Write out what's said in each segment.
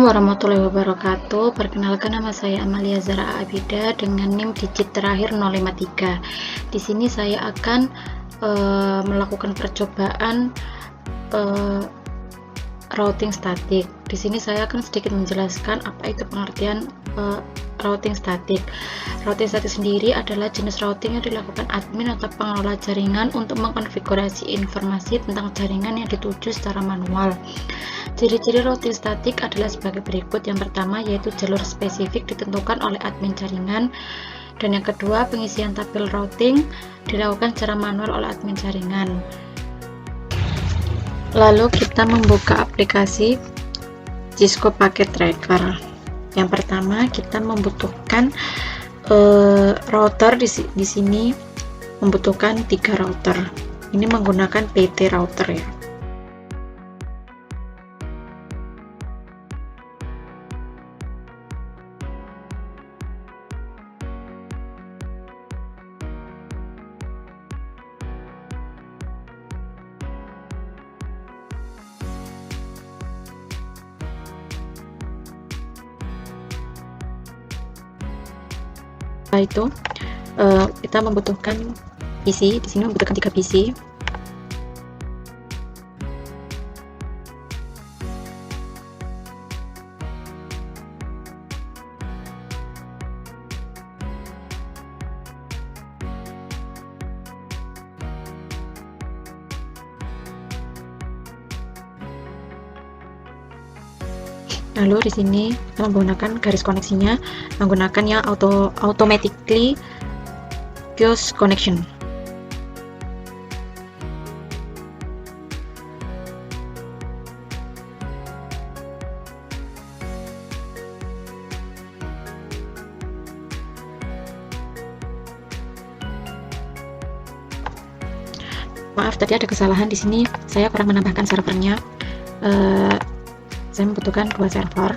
warahmatullahi wabarakatuh. Perkenalkan, nama saya Amalia Zara Abida dengan NIM digit terakhir 053. Di sini saya akan melakukan percobaan routing statik. Di sini saya akan sedikit menjelaskan apa itu pengertian routing statik. Routing statik sendiri adalah jenis routing yang dilakukan admin atau pengelola jaringan untuk mengkonfigurasi informasi tentang jaringan yang dituju secara manual. Ciri-ciri routing statik adalah sebagai berikut. Yang pertama yaitu jalur spesifik ditentukan oleh admin jaringan, dan yang kedua pengisian tabel routing dilakukan secara manual oleh admin jaringan. Lalu kita membuka aplikasi Cisco Packet Tracker. Yang pertama kita membutuhkan router. Di sini membutuhkan 3 router. Ini menggunakan PT router ya. Setelah itu kita membutuhkan PC. Di sini membutuhkan 3 PC. Lalu di sini kita menggunakan garis koneksinya, menggunakan yang automatically fuse connection. Maaf, tadi ada kesalahan di sini. Saya kurang menambahkan servernya. Saya membutuhkan 2 server.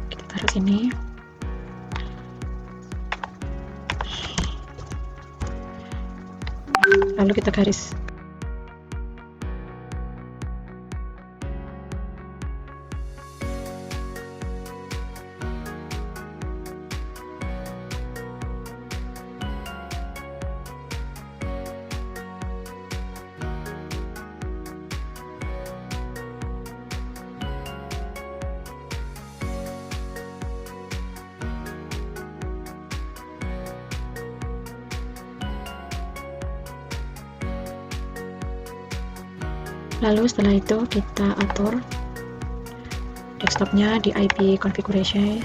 Kita taruh sini. Lalu kita garis. Lalu setelah itu kita atur desktopnya di IP configuration.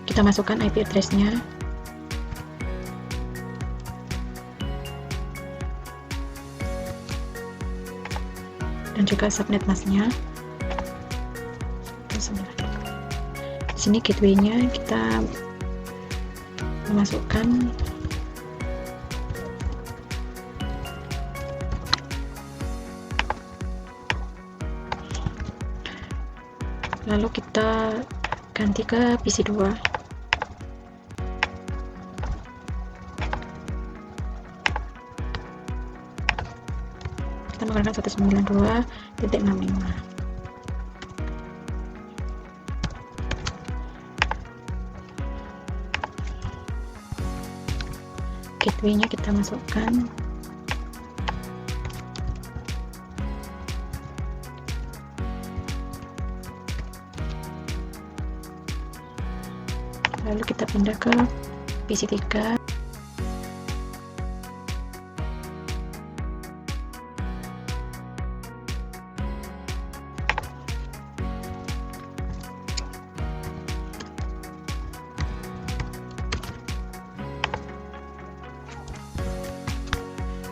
Kita masukkan IP address-nya. Dan juga subnet mask-nya. Di sini gateway-nya kita memasukkan lalu kita ganti ke PC 2. Kita menggunakan 192.65. Gateway-nya kita masukkan. Lalu kita pindah ke PC 3.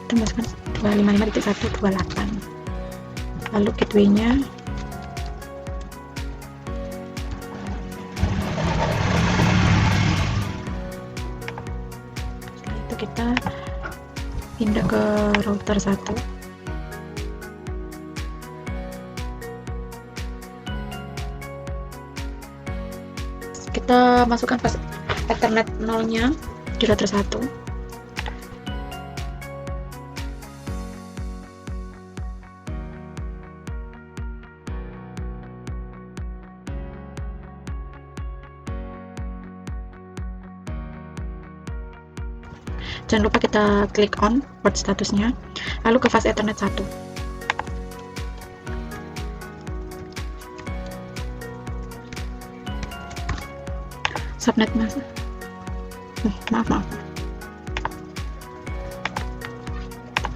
Kita masukkan 255.128. Lalu gateway-nya setelah itu kita pindah ke router 1. Kita masukkan Ethernet 0-nya di router 1. Jangan lupa kita klik on port statusnya, lalu ke fast Ethernet 1. Subnet maaf,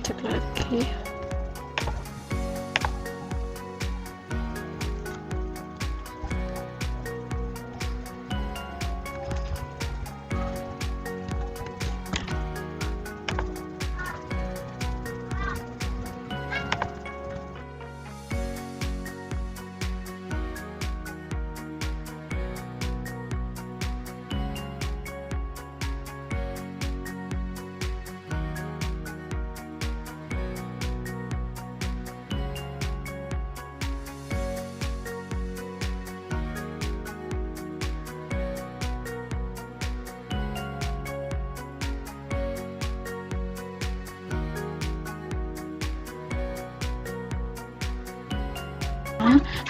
cek lagi.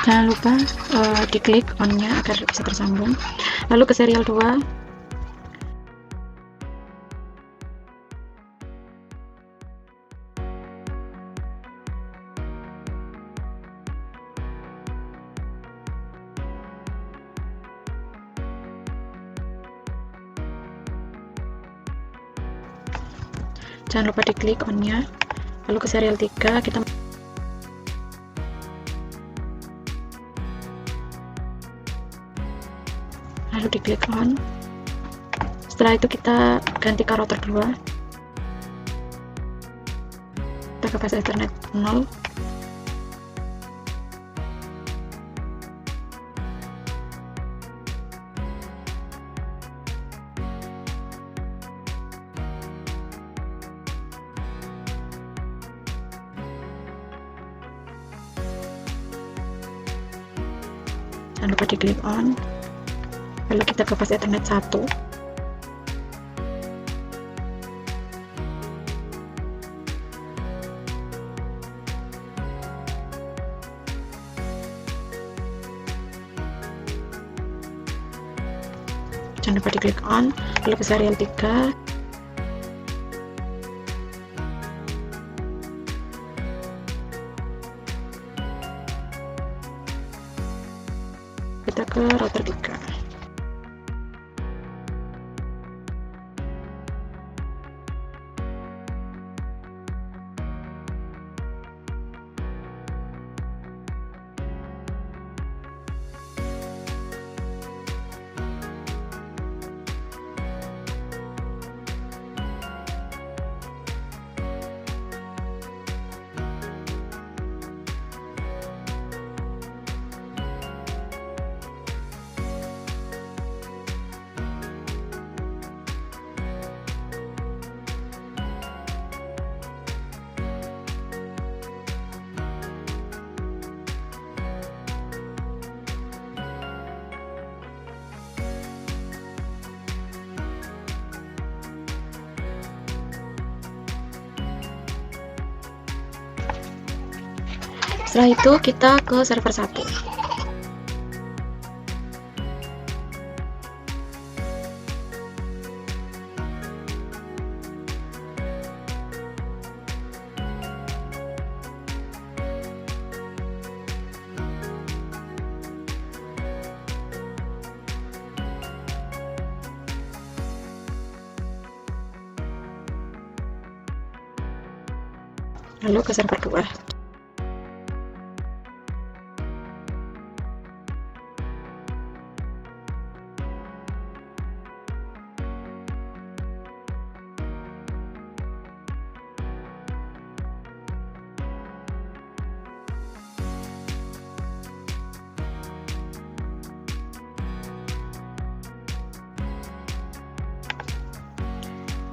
Jangan lupa diklik on-nya agar bisa tersambung, lalu ke serial 2. Jangan lupa diklik on-nya, lalu ke serial 3 kita lalu diklik on. Setelah itu kita ganti ke router 2, kita ke fast Ethernet 0. Jangan lupa diklik on, lalu kita ke fast Ethernet 1. Jangan lupa diklik on, lalu ke serial 3. Kita ke router 3. Setelah itu kita ke server 1. Lalu ke server 2.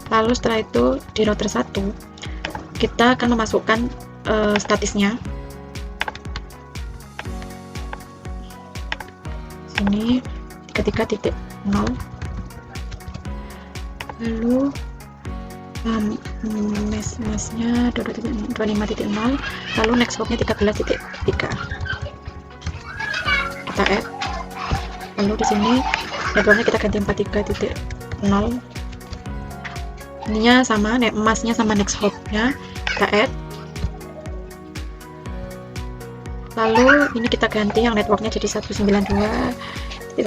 Lalu setelah itu di router 1 kita akan memasukkan statisnya. Sini ketika titik 0 lalu mesnya 25.0, lalu next hopnya 13.3, kita add, lalu di sini networknya kita ganti 43.0, ininya sama, emasnya sama next hopnya kita add, lalu ini kita ganti yang networknya jadi 192.28.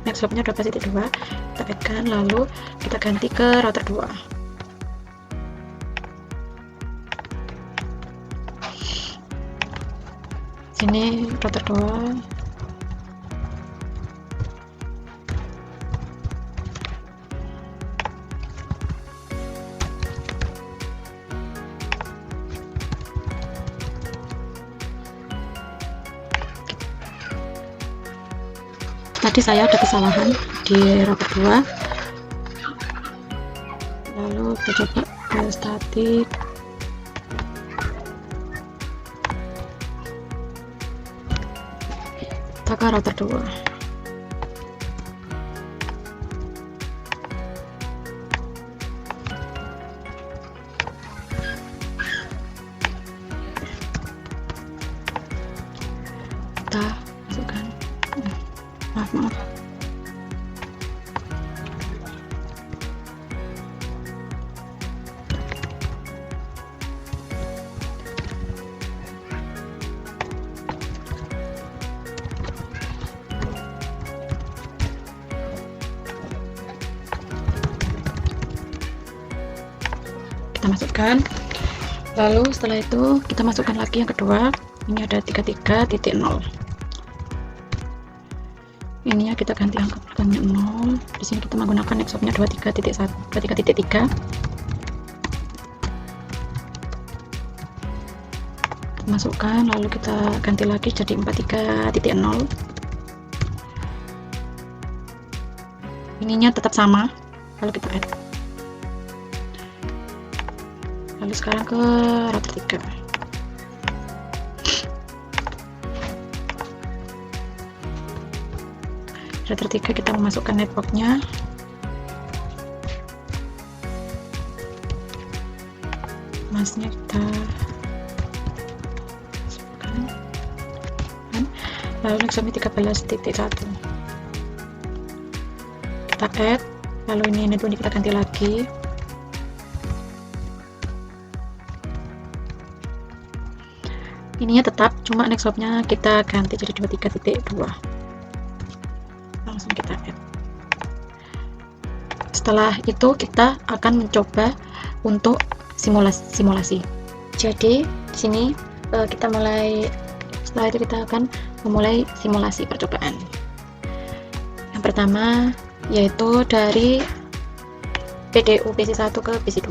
next hopnya 12.2 kita add-kan, lalu kita ganti ke router 2. Sini router 2, tadi saya ada kesalahan di router 2, lalu kita coba ke static, kita ke router 2. Kita masukkan, maaf kita masukkan, lalu setelah itu kita masukkan lagi yang kedua, ini ada 33.0, ininya kita ganti angka pertama 0, di sini kita menggunakan next hopnya 23.1, 23.3, masukkan, lalu kita ganti lagi jadi 43.0, ininya tetap sama, lalu kita add, lalu sekarang ke router 3. Router 3 kita memasukkan networknya, masnya kita masukkan, lalu next hopnya 13.1 kita add, lalu ini networknya kita ganti lagi, ininya tetap, cuma next hopnya kita ganti jadi 23.2, langsung kita add. Setelah itu kita akan mencoba untuk simulasi. Jadi di sini kita mulai, setelah itu kita akan memulai simulasi percobaan. Yang pertama yaitu dari PDU PC1 ke PC2,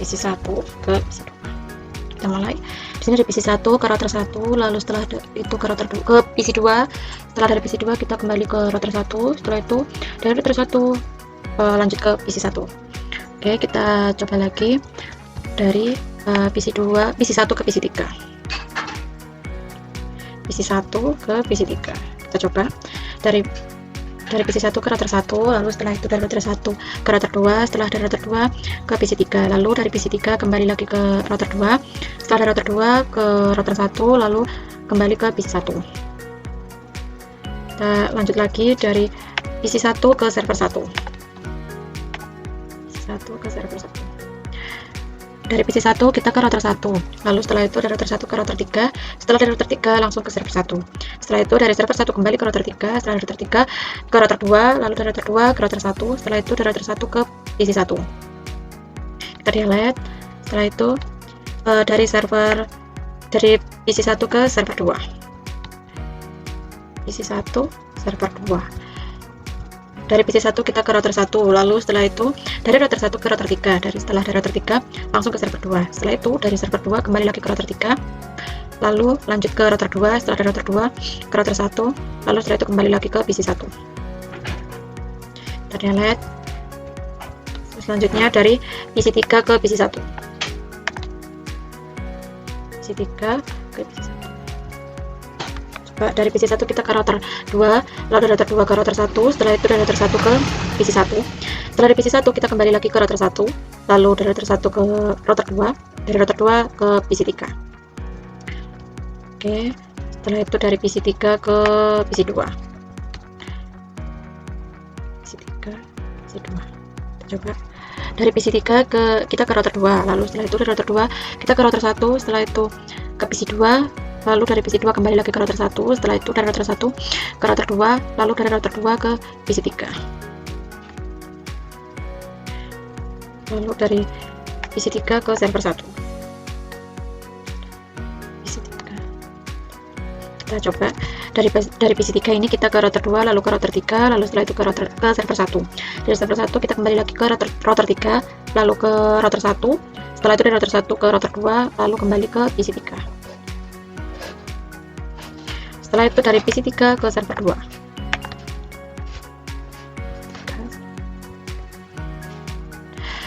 PC1 ke PC2. Kita mulai di sini dari PC1 ke router 1, lalu setelah itu ke router 2, ke PC2. Setelah dari PC2 kita kembali ke router 1, setelah itu dari router 1 lanjut ke PC1. Oke, kita coba lagi dari PC1 ke PC3, PC1 ke PC3. Kita coba dari PC1 ke router 1, lalu setelah itu dari router 1 ke router 2, setelah dari router 2 ke PC3, lalu dari PC3 kembali lagi ke router 2, setelah dari router 2 ke router 1, lalu kembali ke PC1. Kita lanjut lagi dari PC1 ke server 1, PC1 ke server 1. Dari PC1 kita ke router 1, lalu setelah itu dari router 1 ke router 3, setelah dari router 3 langsung ke server 1, setelah itu dari server 1 kembali ke router 3, setelah router 3 ke router 2, lalu dari router 2 ke router 1, setelah itu dari router 1 ke PC1. Kita delete, setelah itu dari PC1 ke server 2, PC1 server 2. Dari PC1 kita ke router 1, lalu setelah itu dari router 1 ke router 3, setelah dari router 3 langsung ke server 2, setelah itu dari server 2 kembali lagi ke router 3, lalu lanjut ke router 2, setelah dari router 2 ke router 1, lalu setelah itu kembali lagi ke PC1. Kita delete, Selanjutnya dari PC3 ke PC1. PC3 ke PC1. Coba dari PC1 kita ke router 2, lalu dari router 2 ke router 1, setelah itu dari router 1 ke PC1. Setelah dari PC1 kita kembali lagi ke router 1, lalu dari router 1 ke router 2, dari router 2 ke PC3. Oke, setelah itu dari PC3 ke PC2. PC3, PC2. Coba dari PC3 kita ke router 2, lalu setelah itu dari router 2 kita ke router 1, setelah itu ke PC2, lalu dari PC2 kembali lagi ke router 1, setelah itu dari router 1 ke router 2, lalu dari router 2 ke PC3. Lalu dari PC3 ke server 1. PC3. Kita coba dari PC3 ini kita ke router 2, lalu ke router 3, lalu setelah itu ke server 1. Dari server 1 kita kembali lagi ke router 3, lalu ke router 1, setelah itu dari router 1 ke router 2, lalu kembali ke PC3. Setelah itu dari PC3 ke server 2.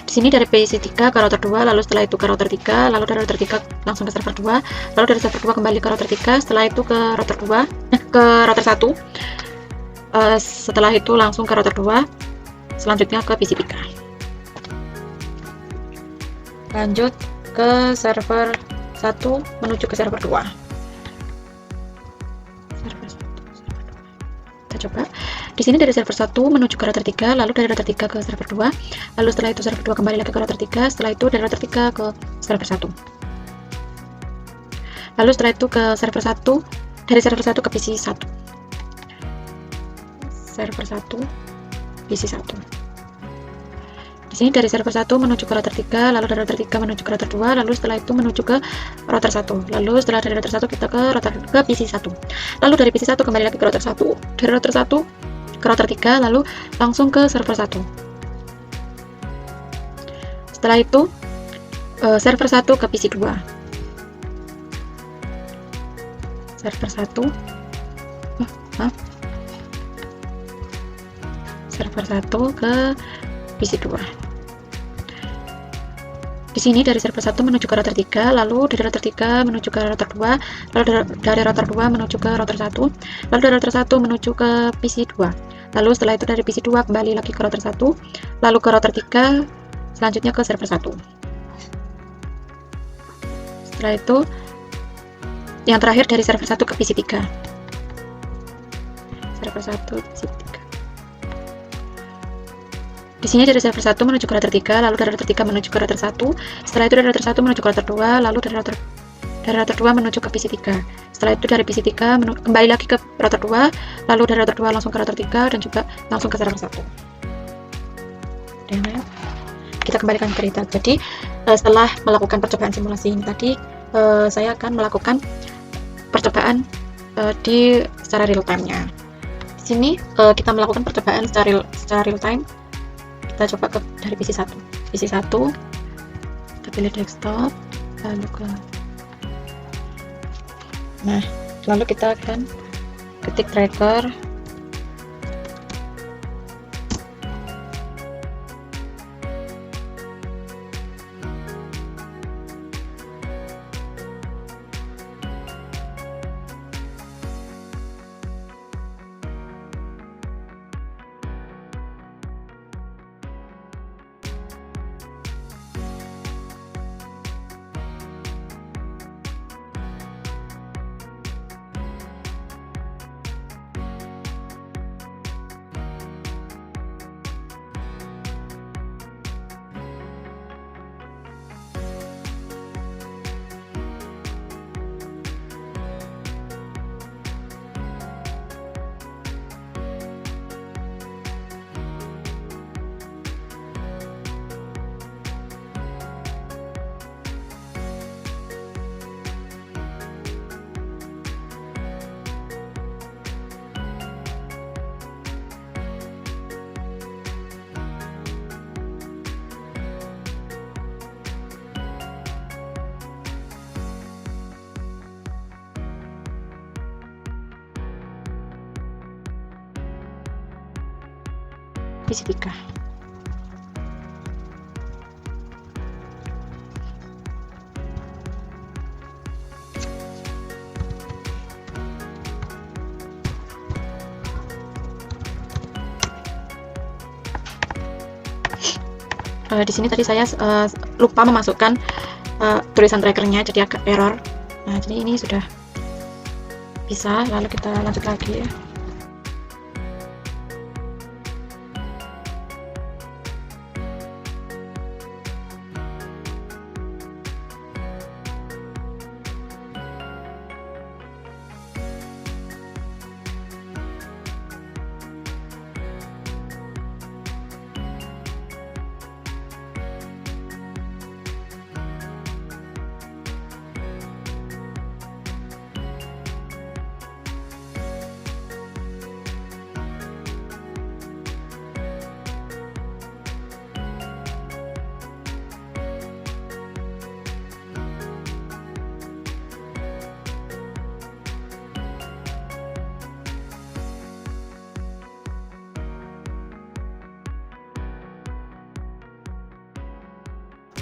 Di sini dari PC3 ke router 2, lalu setelah itu ke router 3, lalu dari router 3 langsung ke server 2, lalu dari server 2 kembali ke router 3, setelah itu ke router 2, ke router 1, setelah itu langsung ke router 2, selanjutnya ke PC3. Lanjut ke server 1 menuju ke server 2. Kita coba. Di sini dari server 1 menuju ke router 3, lalu dari router 3 ke server 2, lalu setelah itu server 2 kembali lagi ke router 3, setelah itu dari router 3 ke server 1. Lalu setelah itu ke server 1, dari server 1 ke PC 1. Server 1, PC 1. Di sini dari server 1 menuju ke router 3, lalu dari router 3 menuju ke router 2, lalu setelah itu menuju ke router 1. Lalu setelah dari router 1 kita ke PC 1. Lalu dari PC 1 kembali lagi ke router 1, dari router 1 ke router 3, lalu langsung ke server 1. Setelah itu server 1 ke PC 2. Server 1 server 1 ke PC 2. Di sini dari server 1 menuju ke router 3, lalu dari router 3 menuju ke router 2, lalu dari router 2 menuju ke router 1, lalu dari router 1 menuju ke PC 2. Lalu setelah itu dari PC 2 kembali lagi ke router 1, lalu ke router 3, selanjutnya ke server 1. Setelah itu yang terakhir dari server 1 ke PC 3. Server 1 PC 3. Di sini dari server 1 menuju ke router 3, lalu dari router 3 menuju ke router 1, setelah itu dari router 1 menuju ke router 2, lalu dari router 2 menuju ke PC 3. Setelah itu dari PC 3 kembali lagi ke router 2, lalu dari router 2 langsung ke router 3 dan juga langsung ke server 1. Dan kita kembalikan cerita. Jadi setelah melakukan percobaan simulasi ini tadi, saya akan melakukan percobaan secara real time-nya. Di sini kita melakukan percobaan secara real time. Kita coba dari PC 1. PC 1, kita pilih desktop, lalu kita akan ketik tracker. PC 3. Di sini tadi saya lupa memasukkan tulisan trackernya, jadi agak error. Nah, jadi ini sudah bisa, lalu kita lanjut lagi ya.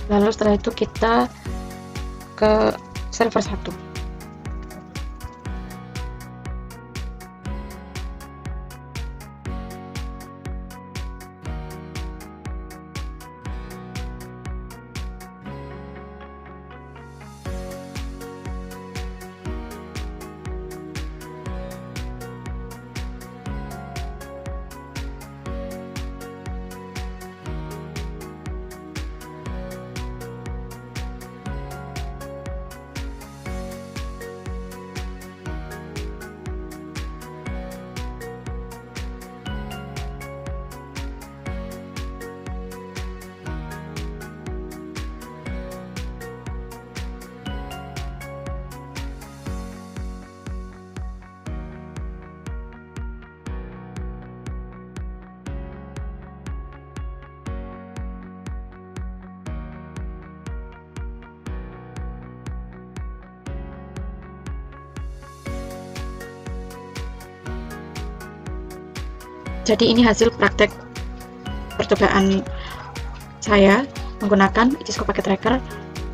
Lalu setelah itu kita ke server 1. Jadi ini hasil praktek percobaan saya menggunakan Icisco Packet Tracker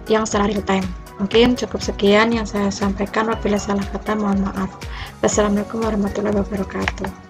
yang secara real time. Mungkin cukup sekian yang saya sampaikan, apabila salah kata mohon maaf. Wassalamualaikum warahmatullahi wabarakatuh.